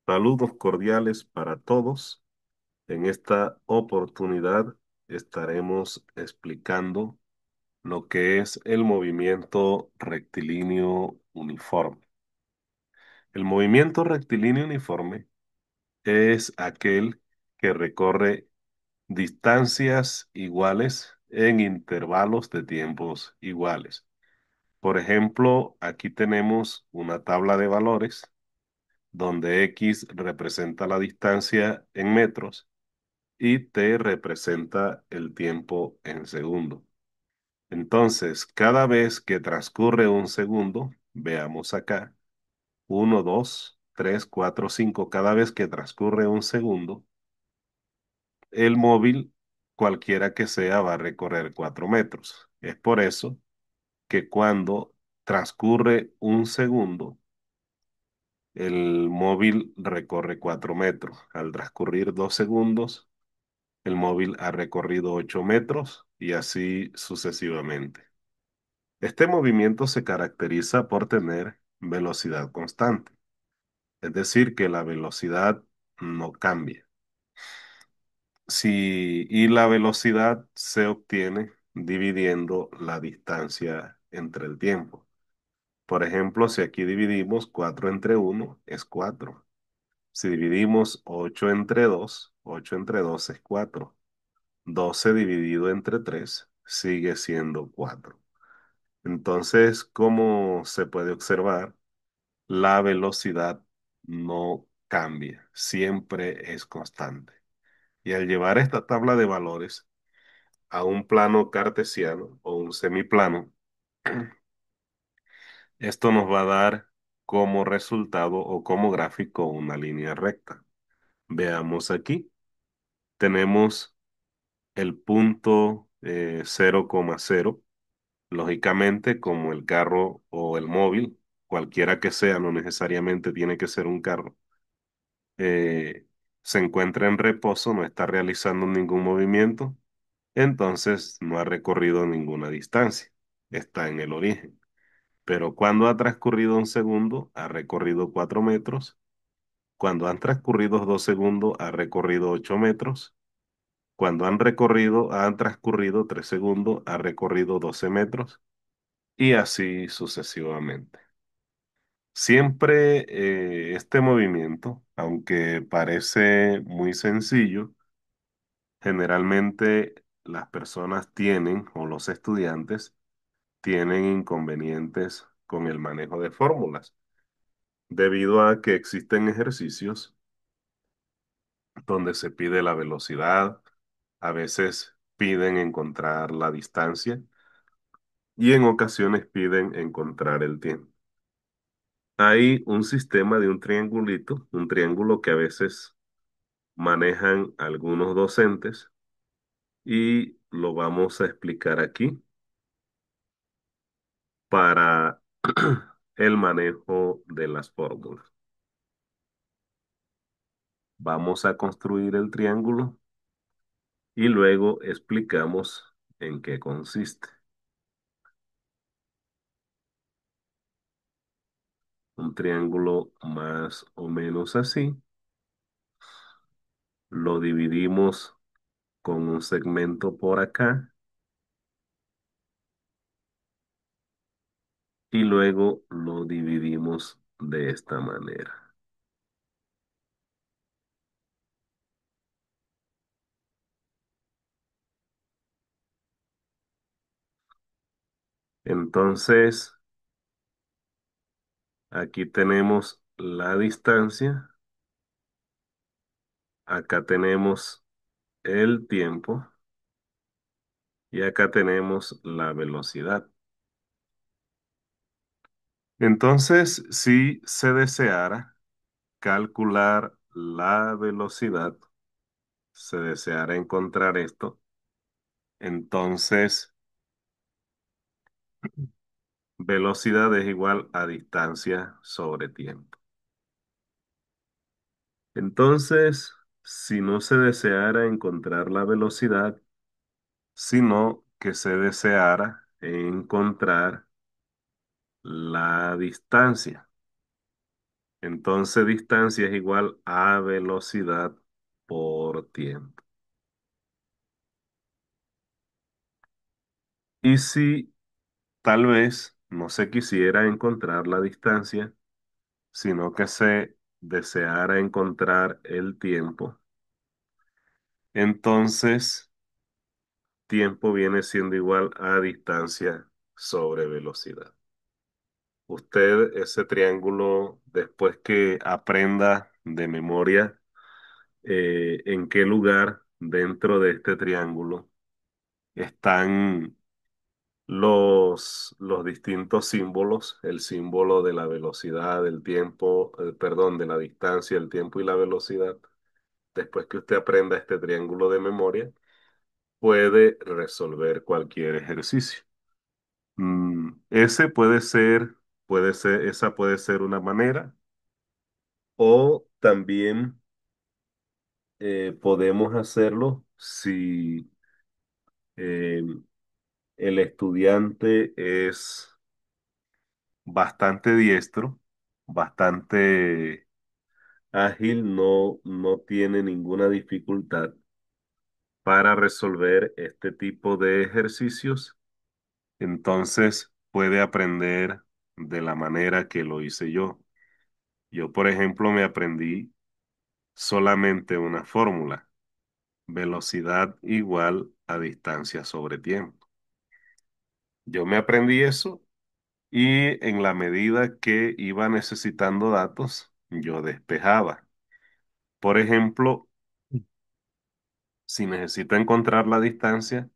Saludos cordiales para todos. En esta oportunidad estaremos explicando lo que es el movimiento rectilíneo uniforme. El movimiento rectilíneo uniforme es aquel que recorre distancias iguales en intervalos de tiempos iguales. Por ejemplo, aquí tenemos una tabla de valores donde X representa la distancia en metros y T representa el tiempo en segundo. Entonces, cada vez que transcurre un segundo, veamos acá, 1, 2, 3, 4, 5. Cada vez que transcurre un segundo, el móvil, cualquiera que sea, va a recorrer 4 metros. Es por eso que cuando transcurre un segundo, el móvil recorre 4 metros. Al transcurrir 2 segundos, el móvil ha recorrido 8 metros y así sucesivamente. Este movimiento se caracteriza por tener velocidad constante, es decir, que la velocidad no cambia. Y la velocidad se obtiene dividiendo la distancia entre el tiempo. Por ejemplo, si aquí dividimos 4 entre 1 es 4. Si dividimos 8 entre 2, 8 entre 2 es 4. 12 dividido entre 3 sigue siendo 4. Entonces, como se puede observar, la velocidad no cambia, siempre es constante. Y al llevar esta tabla de valores a un plano cartesiano o un semiplano, esto nos va a dar como resultado o como gráfico una línea recta. Veamos aquí, tenemos el punto 0,0. Lógicamente, como el carro o el móvil, cualquiera que sea, no necesariamente tiene que ser un carro, se encuentra en reposo, no está realizando ningún movimiento, entonces no ha recorrido ninguna distancia, está en el origen. Pero cuando ha transcurrido un segundo, ha recorrido 4 metros. Cuando han transcurrido 2 segundos, ha recorrido 8 metros. Cuando han transcurrido 3 segundos, ha recorrido 12 metros. Y así sucesivamente. Siempre este movimiento, aunque parece muy sencillo, generalmente las personas tienen, o los estudiantes, tienen inconvenientes con el manejo de fórmulas, debido a que existen ejercicios donde se pide la velocidad, a veces piden encontrar la distancia y en ocasiones piden encontrar el tiempo. Hay un sistema de un triangulito, un triángulo que a veces manejan algunos docentes y lo vamos a explicar aquí para el manejo de las fórmulas. Vamos a construir el triángulo y luego explicamos en qué consiste. Un triángulo más o menos así. Lo dividimos con un segmento por acá y luego lo dividimos de esta manera. Entonces, aquí tenemos la distancia, acá tenemos el tiempo y acá tenemos la velocidad. Entonces, si se deseara calcular la velocidad, se deseara encontrar esto, entonces velocidad es igual a distancia sobre tiempo. Entonces, si no se deseara encontrar la velocidad, sino que se deseara encontrar la distancia. Entonces distancia es igual a velocidad por tiempo. Y si tal vez no se quisiera encontrar la distancia, sino que se deseara encontrar el tiempo, entonces tiempo viene siendo igual a distancia sobre velocidad. Usted ese triángulo, después que aprenda de memoria en qué lugar dentro de este triángulo están los distintos símbolos, el símbolo de la velocidad, del tiempo, perdón, de la distancia, el tiempo y la velocidad. Después que usted aprenda este triángulo de memoria, puede resolver cualquier ejercicio. Ese esa puede ser una manera, o también podemos hacerlo si eh, el estudiante es bastante diestro, bastante ágil, no tiene ninguna dificultad para resolver este tipo de ejercicios, entonces puede aprender de la manera que lo hice yo. Yo, por ejemplo, me aprendí solamente una fórmula: velocidad igual a distancia sobre tiempo. Yo me aprendí eso y en la medida que iba necesitando datos, yo despejaba. Por ejemplo, si necesito encontrar la distancia,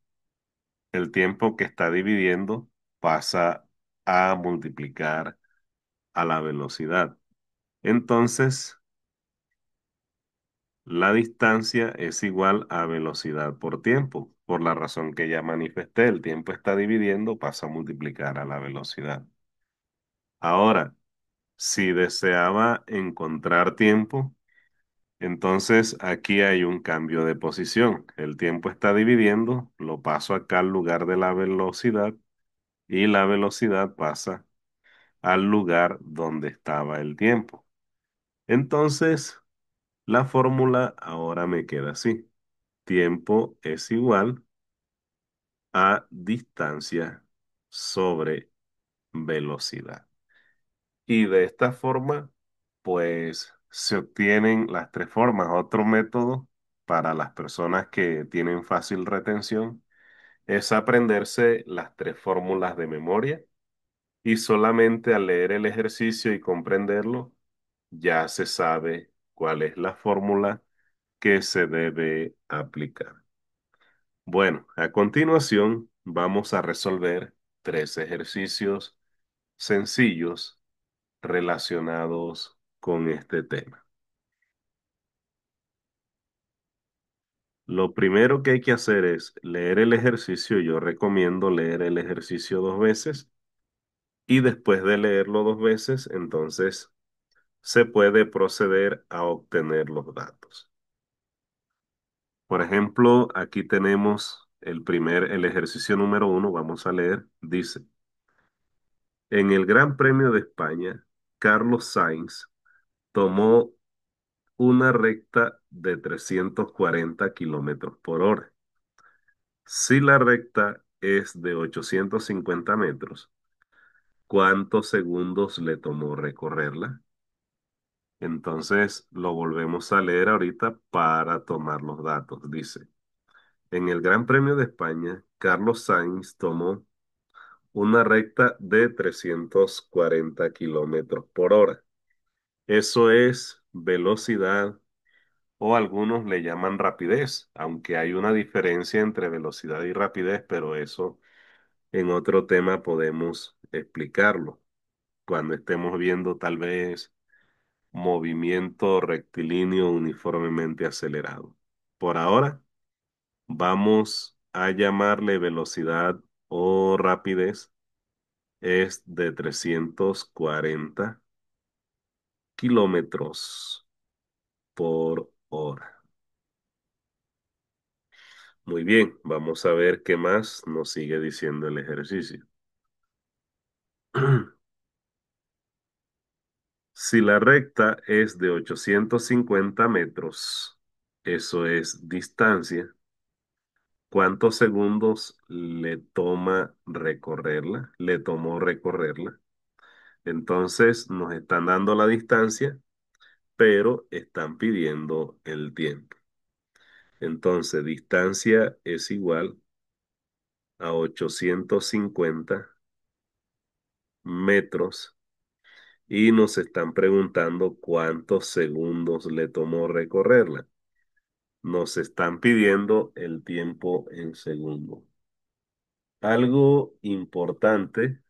el tiempo que está dividiendo pasa a multiplicar a la velocidad. Entonces, la distancia es igual a velocidad por tiempo. Por la razón que ya manifesté, el tiempo está dividiendo, pasa a multiplicar a la velocidad. Ahora, si deseaba encontrar tiempo, entonces aquí hay un cambio de posición. El tiempo está dividiendo, lo paso acá al lugar de la velocidad y la velocidad pasa al lugar donde estaba el tiempo. Entonces, la fórmula ahora me queda así: tiempo es igual a distancia sobre velocidad. Y de esta forma, pues se obtienen las tres formas. Otro método para las personas que tienen fácil retención es aprenderse las tres fórmulas de memoria, y solamente al leer el ejercicio y comprenderlo, ya se sabe cuál es la fórmula que se debe aplicar. Bueno, a continuación vamos a resolver tres ejercicios sencillos relacionados con este tema. Lo primero que hay que hacer es leer el ejercicio. Yo recomiendo leer el ejercicio dos veces, y después de leerlo dos veces, entonces se puede proceder a obtener los datos. Por ejemplo, aquí tenemos el ejercicio número uno. Vamos a leer. Dice: en el Gran Premio de España, Carlos Sainz tomó una recta de 340 kilómetros por hora. Si la recta es de 850 metros, ¿cuántos segundos le tomó recorrerla? Entonces lo volvemos a leer ahorita para tomar los datos. Dice: en el Gran Premio de España, Carlos Sainz tomó una recta de 340 kilómetros por hora. Eso es velocidad, o algunos le llaman rapidez, aunque hay una diferencia entre velocidad y rapidez, pero eso en otro tema podemos explicarlo cuando estemos viendo tal vez movimiento rectilíneo uniformemente acelerado. Por ahora, vamos a llamarle velocidad o rapidez, es de 340 kilómetros por hora. Muy bien, vamos a ver qué más nos sigue diciendo el ejercicio. Si la recta es de 850 metros, eso es distancia, ¿cuántos segundos le toma recorrerla? Le tomó recorrerla. Entonces nos están dando la distancia, pero están pidiendo el tiempo. Entonces, distancia es igual a 850 metros y nos están preguntando cuántos segundos le tomó recorrerla. Nos están pidiendo el tiempo en segundos. Algo importante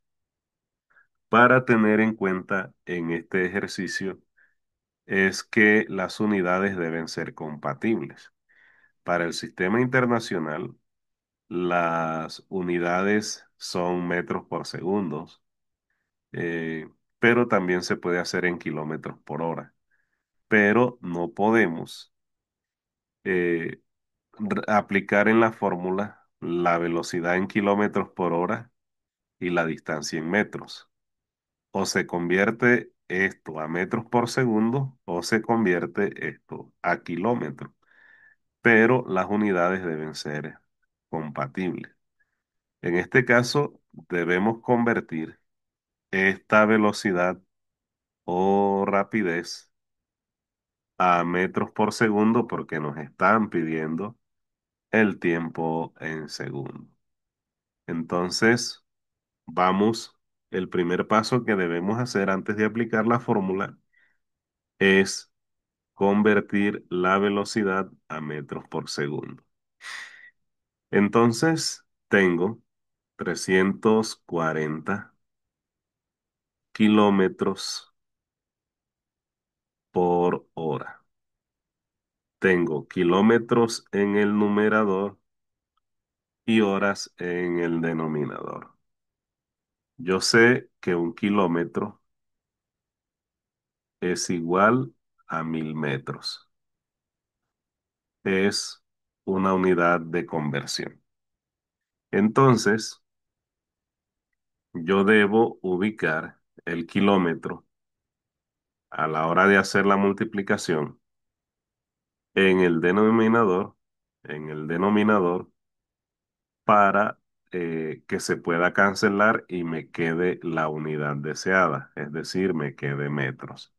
para tener en cuenta en este ejercicio es que las unidades deben ser compatibles. Para el sistema internacional, las unidades son metros por segundos, pero también se puede hacer en kilómetros por hora. Pero no podemos eh, aplicar en la fórmula la velocidad en kilómetros por hora y la distancia en metros. O se convierte esto a metros por segundo o se convierte esto a kilómetros. Pero las unidades deben ser compatibles. En este caso, debemos convertir esta velocidad o rapidez a metros por segundo porque nos están pidiendo el tiempo en segundo. Entonces, vamos, el primer paso que debemos hacer antes de aplicar la fórmula es convertir la velocidad a metros por segundo. Entonces, tengo 340 kilómetros por hora. Tengo kilómetros en el numerador y horas en el denominador. Yo sé que un kilómetro es igual a 1000 metros. Es una unidad de conversión. Entonces, yo debo ubicar el kilómetro a la hora de hacer la multiplicación en el denominador para que se pueda cancelar y me quede la unidad deseada, es decir, me quede metros.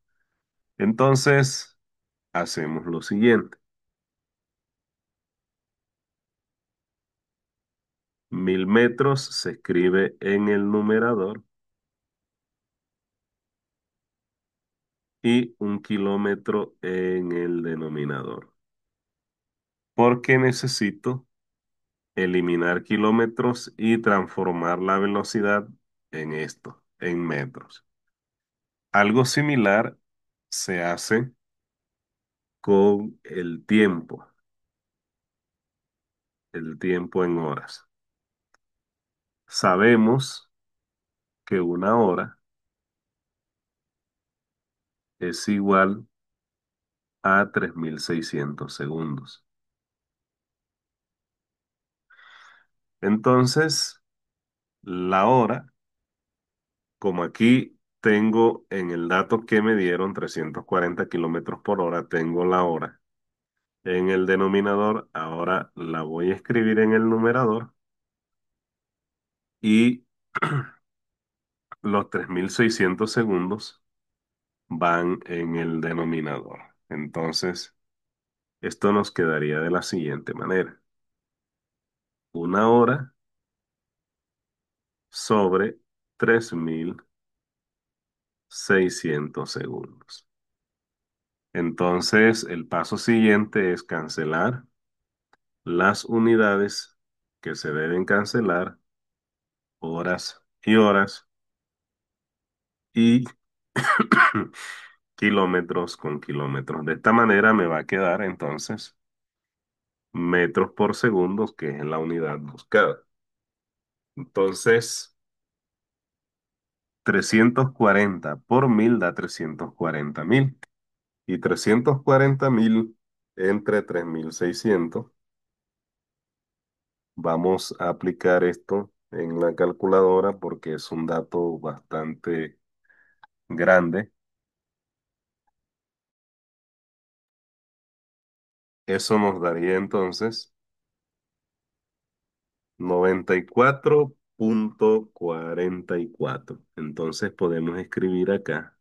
Entonces, hacemos lo siguiente. 1000 metros se escribe en el numerador y un kilómetro en el denominador. Porque necesito eliminar kilómetros y transformar la velocidad en esto, en metros. Algo similar se hace con el tiempo en horas. Sabemos que una hora es igual a 3600 segundos. Entonces, la hora, como aquí tengo en el dato que me dieron 340 kilómetros por hora, tengo la hora en el denominador, ahora la voy a escribir en el numerador y los 3600 segundos van en el denominador. Entonces, esto nos quedaría de la siguiente manera. Una hora sobre 3600 segundos. Entonces, el paso siguiente es cancelar las unidades que se deben cancelar, horas y horas, y kilómetros con kilómetros. De esta manera me va a quedar entonces metros por segundo, que es la unidad buscada. Entonces, 340 por 1000 da 340.000. Y 340.000 entre 3600. Vamos a aplicar esto en la calculadora porque es un dato bastante grande. Eso nos daría entonces 94,44. Entonces podemos escribir acá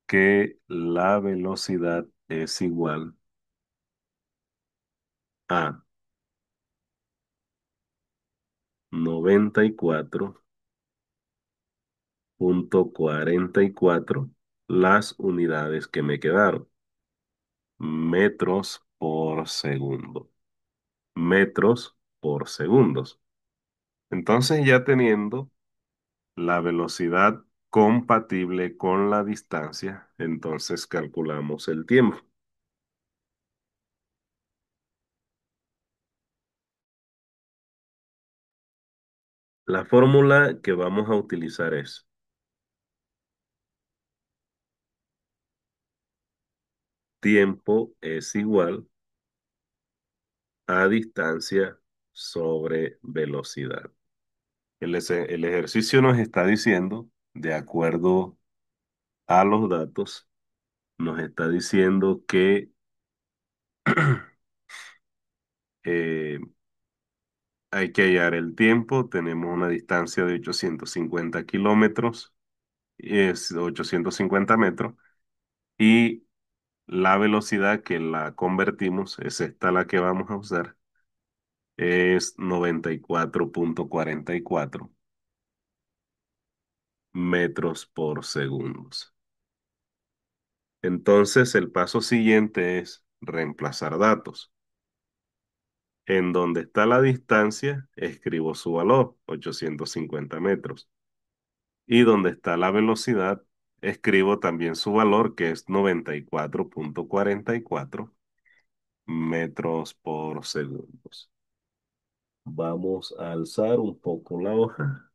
que la velocidad es igual a 94,44 las unidades que me quedaron, metros por segundo, metros por segundos. Entonces ya teniendo la velocidad compatible con la distancia, entonces calculamos el tiempo. La fórmula que vamos a utilizar es tiempo es igual a distancia sobre velocidad. El ejercicio nos está diciendo, de acuerdo a los datos, nos está diciendo que eh, hay que hallar el tiempo. Tenemos una distancia de 850 kilómetros, es 850 metros, y la velocidad que la convertimos, es esta la que vamos a usar, es 94,44 metros por segundo. Entonces, el paso siguiente es reemplazar datos. En donde está la distancia, escribo su valor, 850 metros. Y donde está la velocidad, escribo también su valor, que es 94,44 metros por segundo. Vamos a alzar un poco la hoja.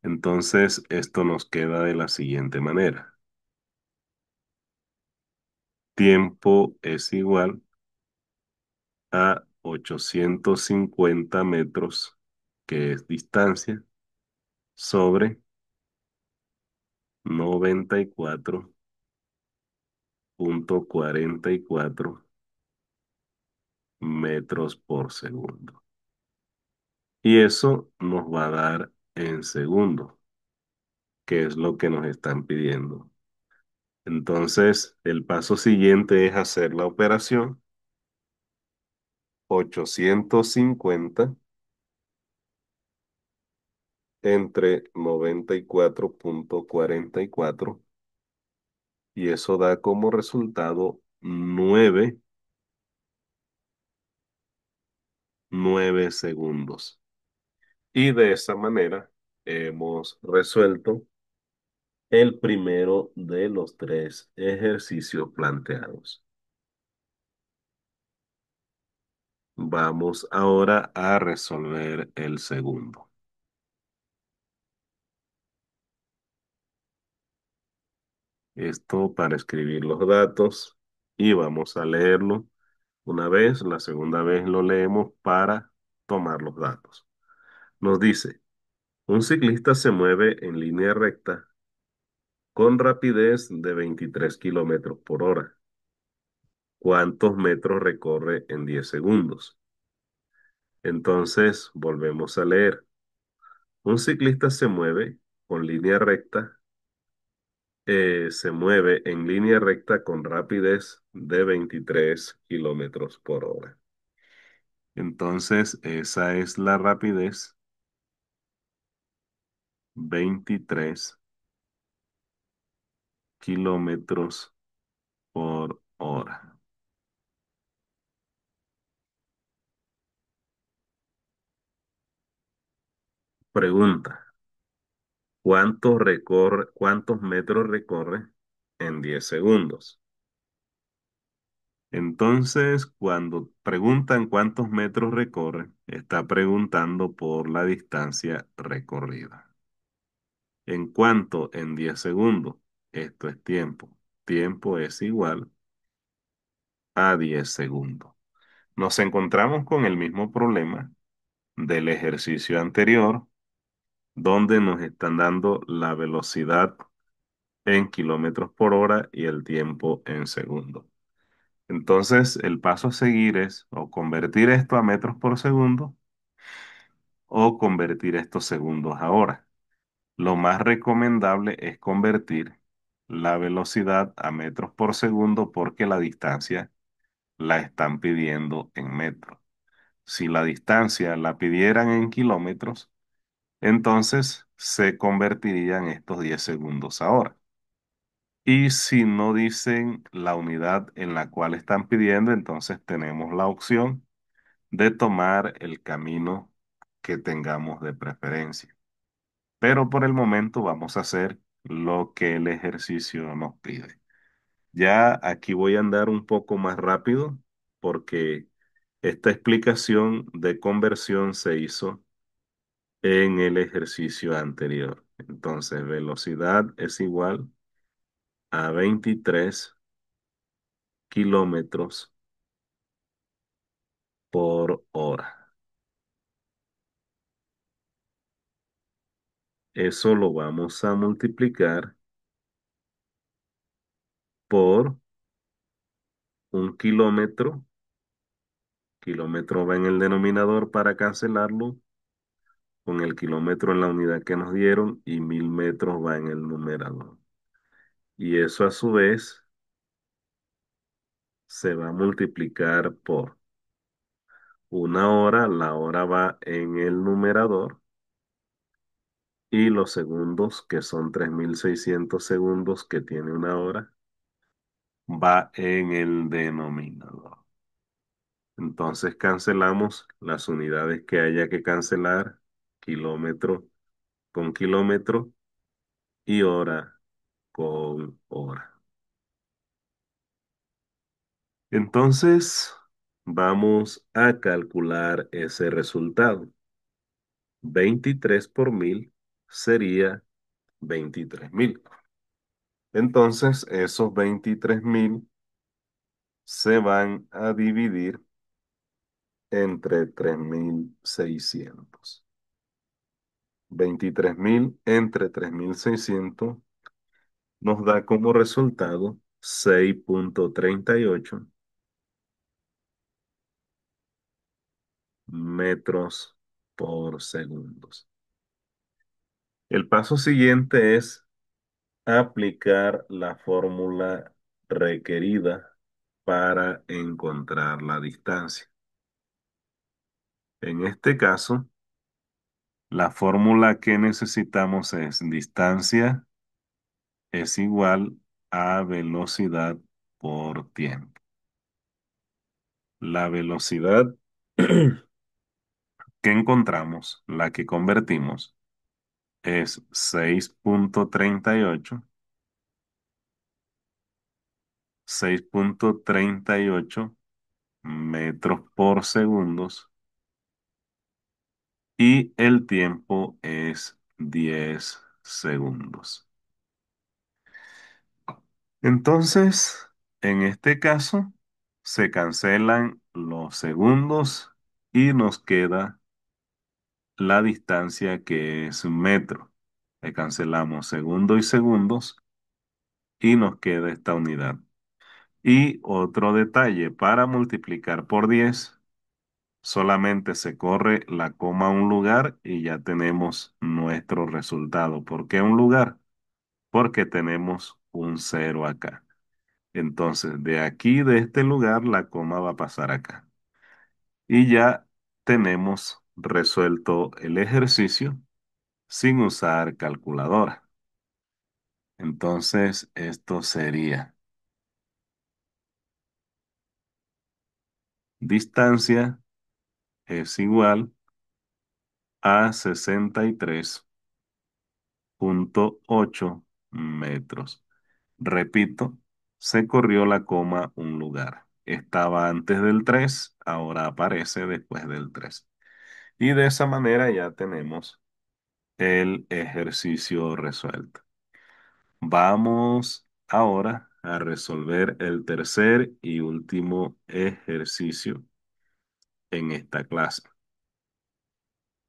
Entonces, esto nos queda de la siguiente manera. Tiempo es igual a 850 metros, que es distancia, sobre 94,44 metros por segundo. Y eso nos va a dar en segundos, que es lo que nos están pidiendo. Entonces, el paso siguiente es hacer la operación 850 entre 94,44, y eso da como resultado 9 segundos. Y de esa manera hemos resuelto el primero de los tres ejercicios planteados. Vamos ahora a resolver el segundo. Esto para escribir los datos y vamos a leerlo una vez, la segunda vez lo leemos para tomar los datos. Nos dice, un ciclista se mueve en línea recta con rapidez de 23 kilómetros por hora. ¿Cuántos metros recorre en 10 segundos? Entonces, volvemos a leer. Un ciclista se mueve en línea recta con rapidez de 23 kilómetros por hora. Entonces, esa es la rapidez, 23 kilómetros por hora. Pregunta, ¿cuántos metros recorre en 10 segundos? Entonces, cuando preguntan cuántos metros recorre, está preguntando por la distancia recorrida. ¿En cuánto? En 10 segundos. Esto es tiempo. Tiempo es igual a 10 segundos. Nos encontramos con el mismo problema del ejercicio anterior, donde nos están dando la velocidad en kilómetros por hora y el tiempo en segundos. Entonces, el paso a seguir es o convertir esto a metros por segundo o convertir estos segundos a hora. Lo más recomendable es convertir la velocidad a metros por segundo porque la distancia la están pidiendo en metros. Si la distancia la pidieran en kilómetros, entonces se convertirían estos 10 segundos a hora. Y si no dicen la unidad en la cual están pidiendo, entonces tenemos la opción de tomar el camino que tengamos de preferencia. Pero por el momento vamos a hacer lo que el ejercicio nos pide. Ya aquí voy a andar un poco más rápido porque esta explicación de conversión se hizo en el ejercicio anterior. Entonces, velocidad es igual a 23 kilómetros por hora. Eso lo vamos a multiplicar por un kilómetro. Kilómetro va en el denominador para cancelarlo, con el kilómetro en la unidad que nos dieron y 1000 metros va en el numerador. Y eso a su vez se va a multiplicar por una hora, la hora va en el numerador y los segundos, que son 3600 segundos que tiene una hora, va en el denominador. Entonces cancelamos las unidades que haya que cancelar, kilómetro con kilómetro y hora con hora. Entonces vamos a calcular ese resultado. 23 por 1000 sería 23.000. Entonces esos 23.000 se van a dividir entre 3600. 23.000 entre 3600 nos da como resultado 6,38 metros por segundos. El paso siguiente es aplicar la fórmula requerida para encontrar la distancia. En este caso, la fórmula que necesitamos es distancia es igual a velocidad por tiempo. La velocidad que encontramos, la que convertimos, es 6,38 metros por segundos y el tiempo es 10 segundos. Entonces, en este caso, se cancelan los segundos y nos queda la distancia que es un metro. Le cancelamos segundo y segundos y nos queda esta unidad. Y otro detalle, para multiplicar por 10 solamente se corre la coma a un lugar y ya tenemos nuestro resultado. ¿Por qué un lugar? Porque tenemos un cero acá. Entonces, de aquí, de este lugar, la coma va a pasar acá. Y ya tenemos resuelto el ejercicio sin usar calculadora. Entonces, esto sería distancia es igual a 63,8 metros. Repito, se corrió la coma un lugar. Estaba antes del 3, ahora aparece después del 3. Y de esa manera ya tenemos el ejercicio resuelto. Vamos ahora a resolver el tercer y último ejercicio en esta clase.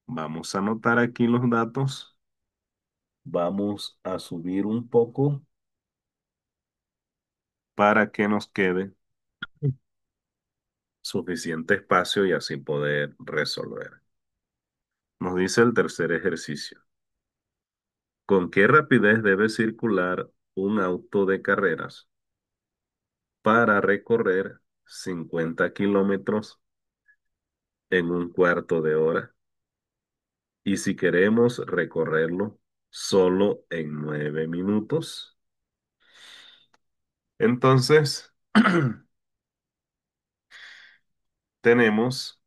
Vamos a anotar aquí los datos Vamos a subir un poco para que nos quede suficiente espacio y así poder resolver. Nos dice el tercer ejercicio. ¿Con qué rapidez debe circular un auto de carreras para recorrer 50 kilómetros en un cuarto de hora? Y si queremos recorrerlo solo en 9 minutos, entonces tenemos,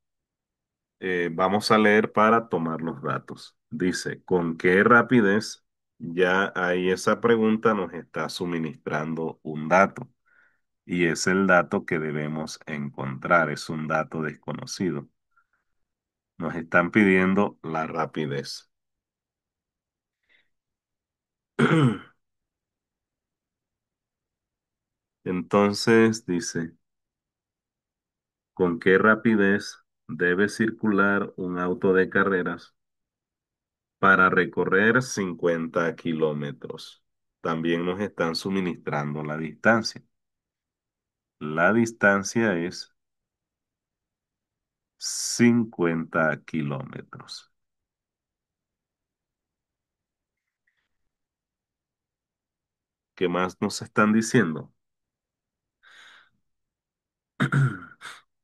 vamos a leer para tomar los datos. Dice, ¿con qué rapidez? Ya ahí esa pregunta nos está suministrando un dato y es el dato que debemos encontrar, es un dato desconocido. Nos están pidiendo la rapidez. Entonces dice, ¿con qué rapidez debe circular un auto de carreras para recorrer 50 kilómetros? También nos están suministrando la distancia. La distancia es 50 kilómetros. ¿Qué más nos están diciendo?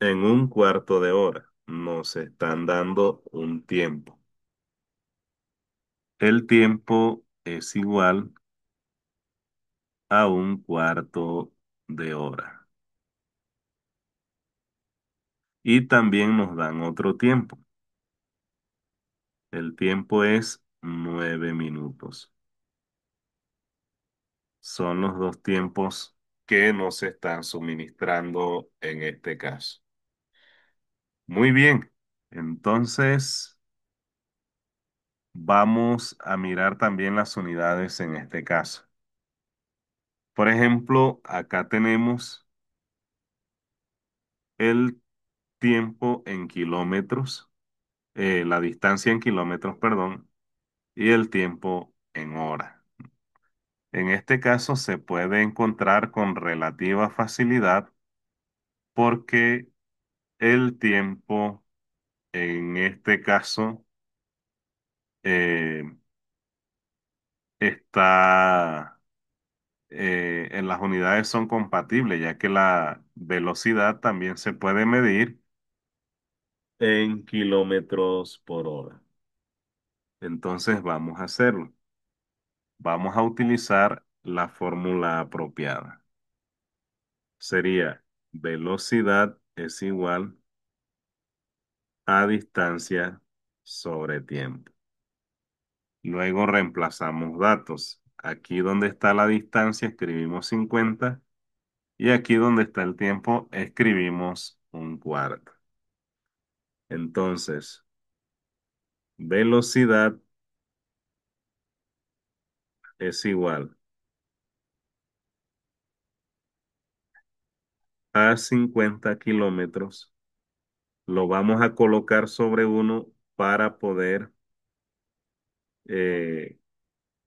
En un cuarto de hora nos están dando un tiempo. El tiempo es igual a un cuarto de hora. Y también nos dan otro tiempo. El tiempo es 9 minutos. Son los dos tiempos que nos están suministrando en este caso. Muy bien. Entonces, vamos a mirar también las unidades en este caso. Por ejemplo, acá tenemos el tiempo en kilómetros, la distancia en kilómetros, perdón, y el tiempo en hora. En este caso se puede encontrar con relativa facilidad porque el tiempo en este caso eh, está en las unidades son compatibles, ya que la velocidad también se puede medir en kilómetros por hora. Entonces vamos a hacerlo. Vamos a utilizar la fórmula apropiada. Sería velocidad es igual a distancia sobre tiempo. Luego reemplazamos datos. Aquí donde está la distancia escribimos 50 y aquí donde está el tiempo escribimos un cuarto. Entonces, velocidad es igual a 50 kilómetros. Lo vamos a colocar sobre uno para poder eh,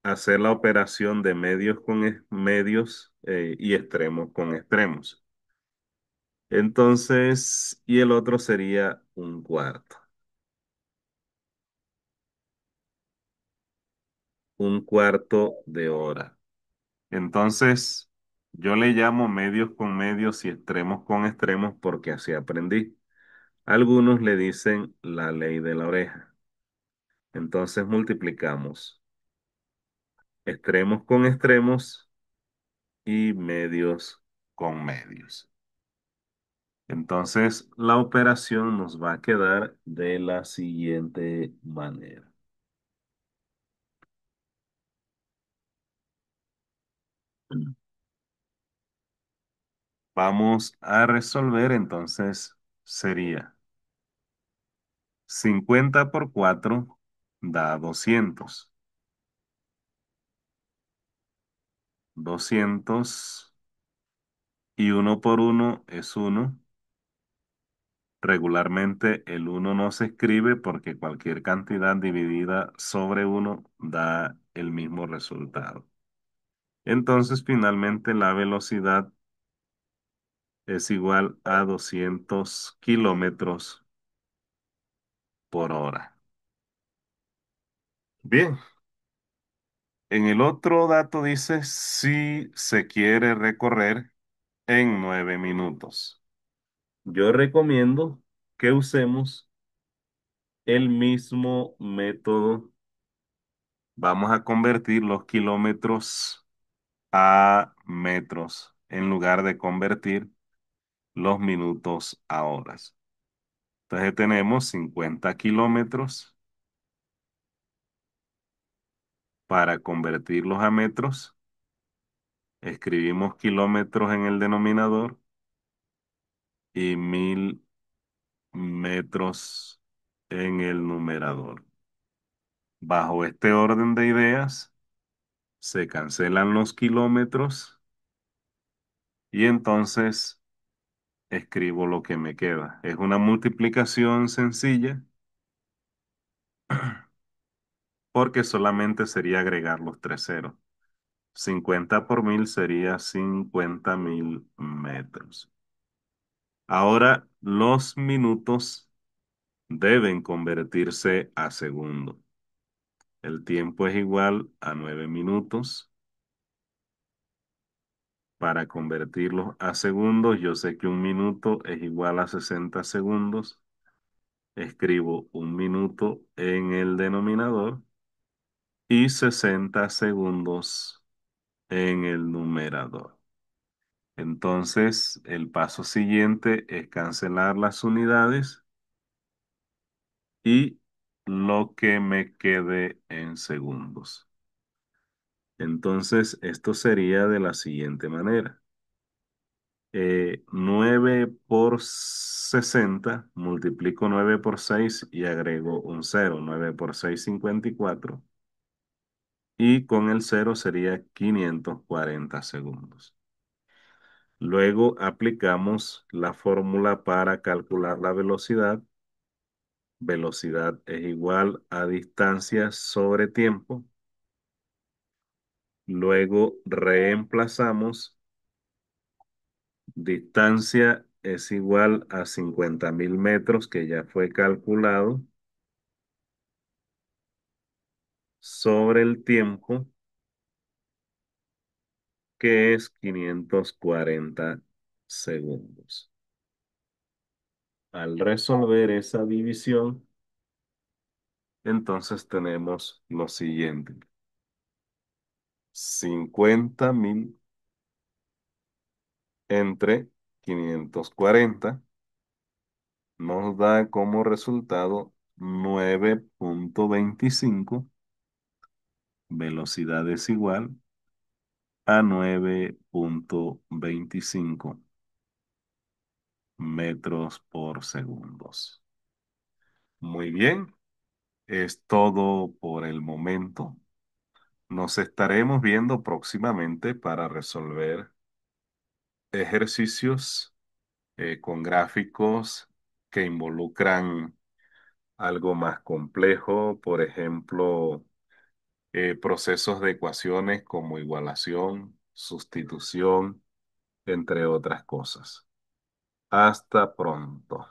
hacer la operación de medios con medios y extremos con extremos. Entonces, y el otro sería un cuarto. Un cuarto de hora. Entonces, yo le llamo medios con medios y extremos con extremos porque así aprendí. Algunos le dicen la ley de la oreja. Entonces multiplicamos extremos con extremos y medios con medios. Entonces, la operación nos va a quedar de la siguiente manera. Vamos a resolver, entonces sería 50 por 4 da 200. 200 y uno por uno es uno. Regularmente el uno no se escribe porque cualquier cantidad dividida sobre uno da el mismo resultado. Entonces, finalmente, la velocidad es igual a 200 kilómetros por hora. Bien, en el otro dato dice si se quiere recorrer en 9 minutos. Yo recomiendo que usemos el mismo método. Vamos a convertir los kilómetros a metros en lugar de convertir los minutos a horas. Entonces tenemos 50 kilómetros. Para convertirlos a metros, escribimos kilómetros en el denominador y 1000 metros en el numerador. Bajo este orden de ideas, se cancelan los kilómetros y entonces escribo lo que me queda. Es una multiplicación sencilla porque solamente sería agregar los tres ceros. 50 por 1000 sería 50.000 metros. Ahora los minutos deben convertirse a segundo. El tiempo es igual a 9 minutos. Para convertirlos a segundos, yo sé que un minuto es igual a 60 segundos. Escribo un minuto en el denominador y 60 segundos en el numerador. Entonces, el paso siguiente es cancelar las unidades y lo que me quede en segundos. Entonces, esto sería de la siguiente manera. 9 por 60, multiplico 9 por 6 y agrego un cero. 9 por 6, 54. Y con el cero sería 540 segundos. Luego aplicamos la fórmula para calcular la velocidad. Velocidad es igual a distancia sobre tiempo. Luego reemplazamos. Distancia es igual a 50.000 metros, que ya fue calculado, sobre el tiempo, que es 540 segundos. Al resolver esa división, entonces tenemos lo siguiente. 50.000 entre 540 nos da como resultado 9.25. Velocidad es igual a 9.25 metros por segundos. Muy bien, es todo por el momento. Nos estaremos viendo próximamente para resolver ejercicios con gráficos que involucran algo más complejo, por ejemplo, procesos de ecuaciones como igualación, sustitución, entre otras cosas. Hasta pronto.